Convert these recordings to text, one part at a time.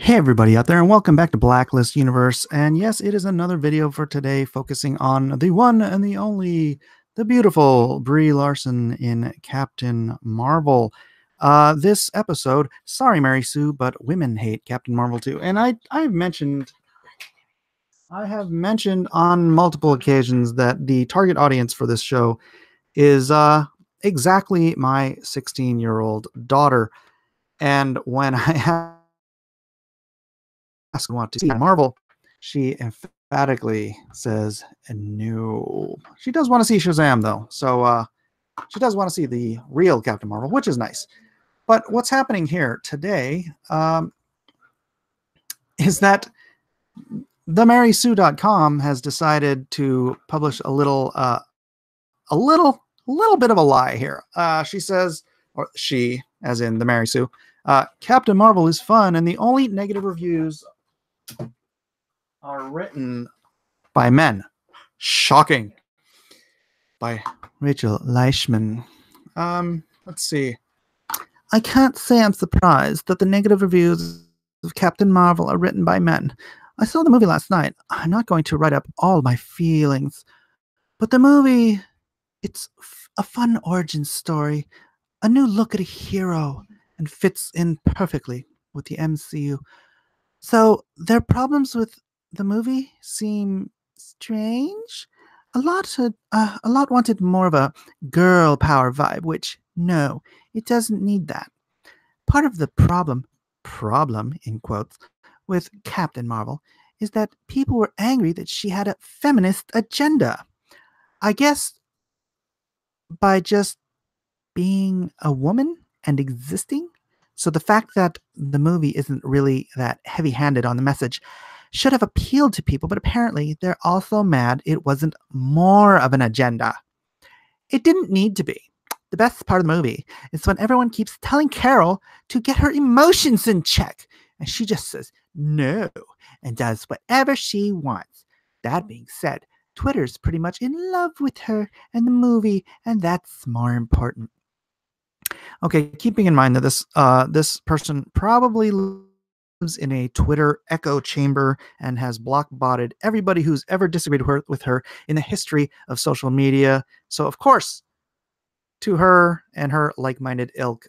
Hey everybody out there, and welcome back to Blacklist Universe. And yes, it is another video for today focusing on the one and the only, the beautiful Brie Larson in Captain Marvel. This episode, sorry Mary Sue, but women hate Captain Marvel too. And I have mentioned on multiple occasions that the target audience for this show is exactly my 16-year-old daughter. And when I want to see Marvel, she emphatically says no. She does want to see Shazam though, so she does want to see the real Captain Marvel, which is nice. But what's happening here today is that themarysue.com has decided to publish a little bit of a lie here. She says, or she, as in the Mary Sue, Captain Marvel is fun, and the only negative reviews are written by men. Shocking. By Rachel Leishman. Let's see. I can't say I'm surprised that the negative reviews of Captain Marvel are written by men. I saw the movie last night. I'm not going to write up all my feelings. But the movie, it's a fun origin story, a new look at a hero, and fits in perfectly with the MCU. So their problems with the movie seem strange. A lot wanted more of a girl power vibe, which no, it doesn't need that. Part of the problem in quotes, with Captain Marvel is that people were angry that she had a feminist agenda. I guess by just being a woman and existing. So the fact that the movie isn't really that heavy-handed on the message should have appealed to people, but apparently they're also mad it wasn't more of an agenda. It didn't need to be. The best part of the movie is when everyone keeps telling Carol to get her emotions in check, and she just says no and does whatever she wants. That being said, Twitter's pretty much in love with her and the movie, and that's more important. Okay, keeping in mind that this person probably lives in a Twitter echo chamber and has block-botted everybody who's ever disagreed with her in the history of social media. So, of course, to her and her like-minded ilk,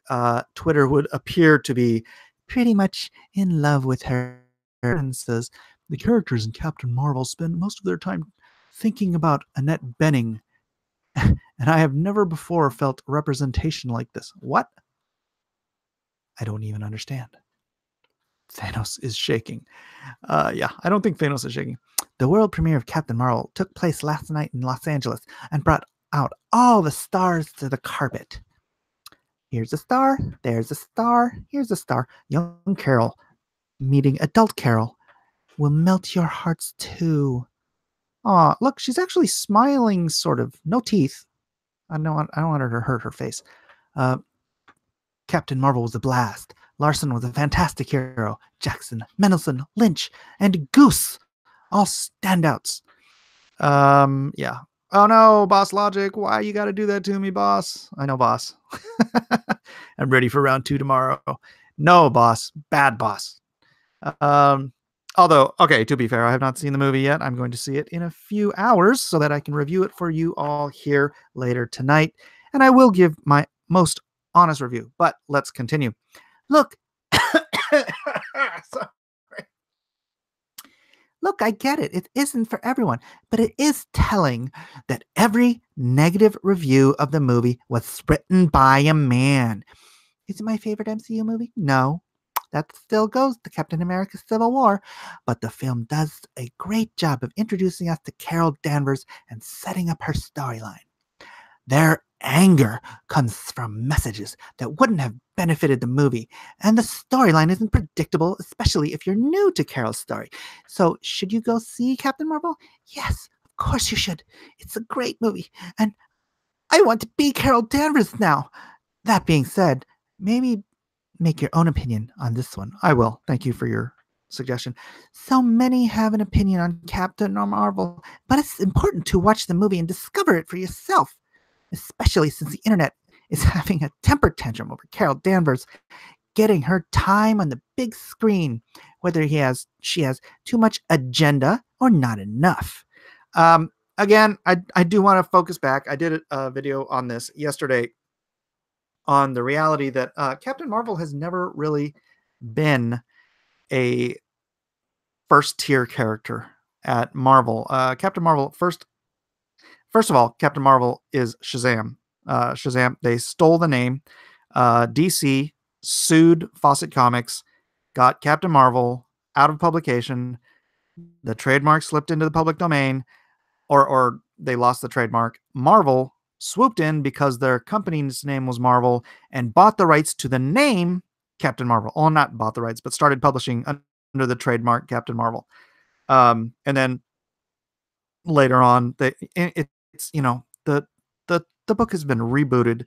Twitter would appear to be pretty much in love with her. And says, the characters in Captain Marvel spend most of their time thinking about Annette Bening, and I have never before felt representation like this. What? I don't even understand. Thanos is shaking. Yeah, I don't think Thanos is shaking. The world premiere of Captain Marvel took place last night in Los Angeles and brought out all the stars to the carpet. Here's a star, there's a star, here's a star. Young Carol meeting adult Carol will melt your hearts too. Aw, look, she's actually smiling, sort of. No teeth. I don't want her to hurt her face. Captain Marvel was a blast. Larson was a fantastic hero. Jackson, Mendelsohn, Lynch, and Goose, all standouts. Yeah. Oh no, Boss Logic, why you gotta do that to me, boss? I know, boss. I'm ready for round 2 tomorrow. No, boss. Bad boss. Although, okay, to be fair, I have not seen the movie yet. I'm going to see it in a few hours so that I can review it for you all here later tonight. And I will give my most honest review, but let's continue. Look, sorry. Look, I get it. It isn't for everyone, but it is telling that every negative review of the movie was written by a man. Is it my favorite MCU movie? No. That still goes to Captain America Civil War, but the film does a great job of introducing us to Carol Danvers and setting up her storyline. Their anger comes from messages that wouldn't have benefited the movie, and the storyline isn't predictable, especially if you're new to Carol's story. So, should you go see Captain Marvel? Yes, of course you should. It's a great movie, and I want to be Carol Danvers now. That being said, maybe make your own opinion on this one. I will. Thank you for your suggestion. So many have an opinion on Captain Marvel, but it's important to watch the movie and discover it for yourself, especially since the internet is having a temper tantrum over Carol Danvers getting her time on the big screen. whether she has too much agenda or not enough. Again, I do want to focus back. I did a video on this yesterday on the reality that Captain Marvel has never really been a first tier character at Marvel. Captain Marvel, first of all, Captain Marvel is Shazam. Shazam, they stole the name. DC sued Fawcett Comics, got Captain Marvel out of publication. The trademark slipped into the public domain, or they lost the trademark. Marvel swooped in because their company's name was Marvel and bought the rights to the name Captain Marvel. Well, not bought the rights, but started publishing under the trademark Captain Marvel. And then later on, it's the book has been rebooted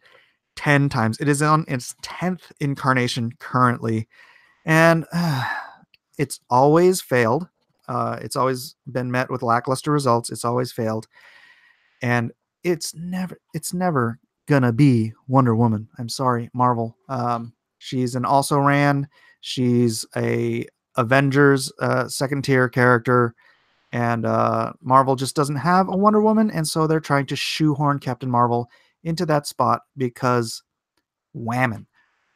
10 times. It is on its 10th incarnation currently, and it's always failed. It's always been met with lackluster results. It's always failed, and it's never gonna be Wonder Woman. I'm sorry, Marvel. She's an also ran. She's a Avengers second tier character, and Marvel just doesn't have a Wonder Woman, and so they're trying to shoehorn Captain Marvel into that spot because whammon.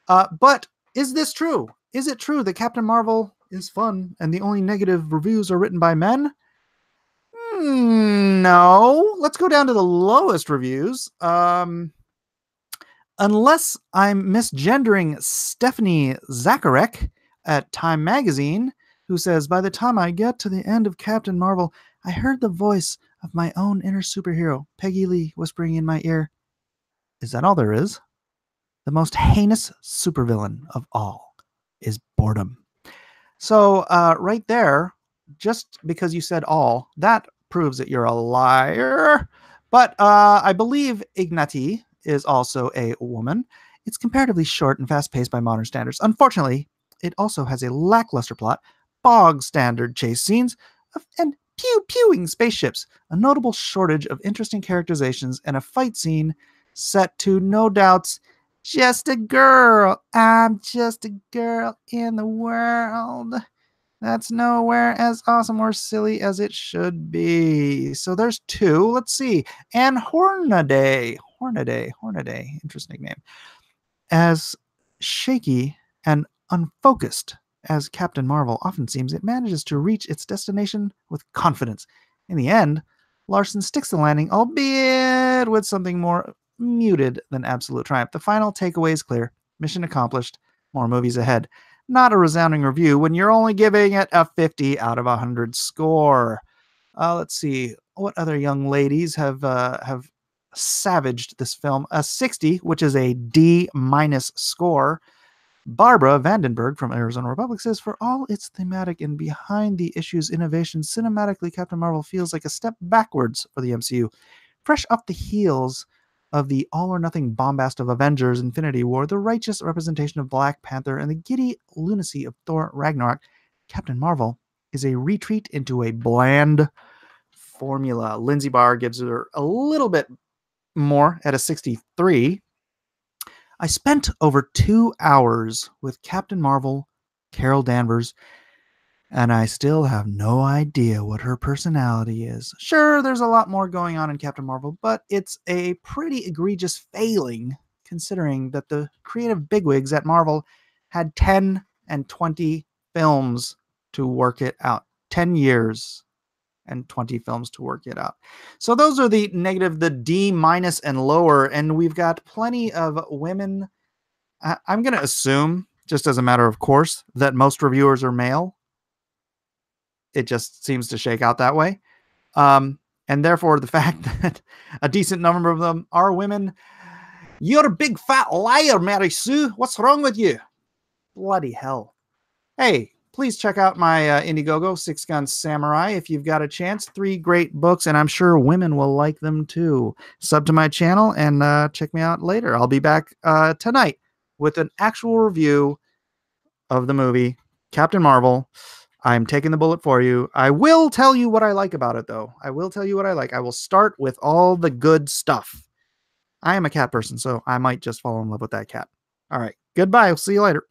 But is this true? Is it true that Captain Marvel is fun and the only negative reviews are written by men? No. Let's go down to the lowest reviews. Unless I'm misgendering Stephanie Zacharek at Time Magazine, who says, by the time I get to the end of Captain Marvel, I heard the voice of my own inner superhero, Peggy Lee, whispering in my ear, is that all there is? The most heinous supervillain of all is boredom. So right there, just because you said all, that proves that you're a liar. But I believe Ignati is also a woman. It's comparatively short and fast-paced by modern standards. Unfortunately, it also has a lackluster plot, bog standard chase scenes, and pew-pewing spaceships, a notable shortage of interesting characterizations, and a fight scene set to no doubts just a girl. I'm just a girl in the world. That's nowhere as awesome or silly as it should be. So there's two. Let's see. And Hornaday. Interesting name. As shaky and unfocused as Captain Marvel often seems, it manages to reach its destination with confidence. In the end, Larson sticks the landing, albeit with something more muted than absolute triumph. The final takeaway is clear. Mission accomplished. More movies ahead. Not a resounding review when you're only giving it a 50 out of 100 score. Let's see. What other young ladies have savaged this film? A 60, which is a D- score. Barbara Vandenberg from Arizona Republic says, for all its thematic and behind the issues innovation, cinematically Captain Marvel feels like a step backwards for the MCU. Fresh off the heels of the all-or-nothing bombast of Avengers Infinity War, the righteous representation of Black Panther, and the giddy lunacy of Thor Ragnarok, Captain Marvel is a retreat into a bland formula. Lindsay Barr gives her a little bit more at a 63. I spent over 2 hours with Captain Marvel, Carol Danvers, and I still have no idea what her personality is. Sure, there's a lot more going on in Captain Marvel, but it's a pretty egregious failing considering that the creative bigwigs at Marvel had 10 and 20 films to work it out. 10 years and 20 films to work it out. So those are the negative, the D- and lower, and we've got plenty of women. I'm going to assume, just as a matter of course, that most reviewers are male. It just seems to shake out that way. And therefore, the fact that a decent number of them are women, you're a big fat liar, Mary Sue. What's wrong with you? Bloody hell. Hey, please check out my Indiegogo, Six Gun Samurai, if you've got a chance. 3 great books, and I'm sure women will like them too. Sub to my channel and check me out later. I'll be back tonight with an actual review of the movie Captain Marvel. I'm taking the bullet for you. I will tell you what I like about it, though. I will tell you what I like. I will start with all the good stuff. I am a cat person, so I might just fall in love with that cat. All right. Goodbye. I'll see you later.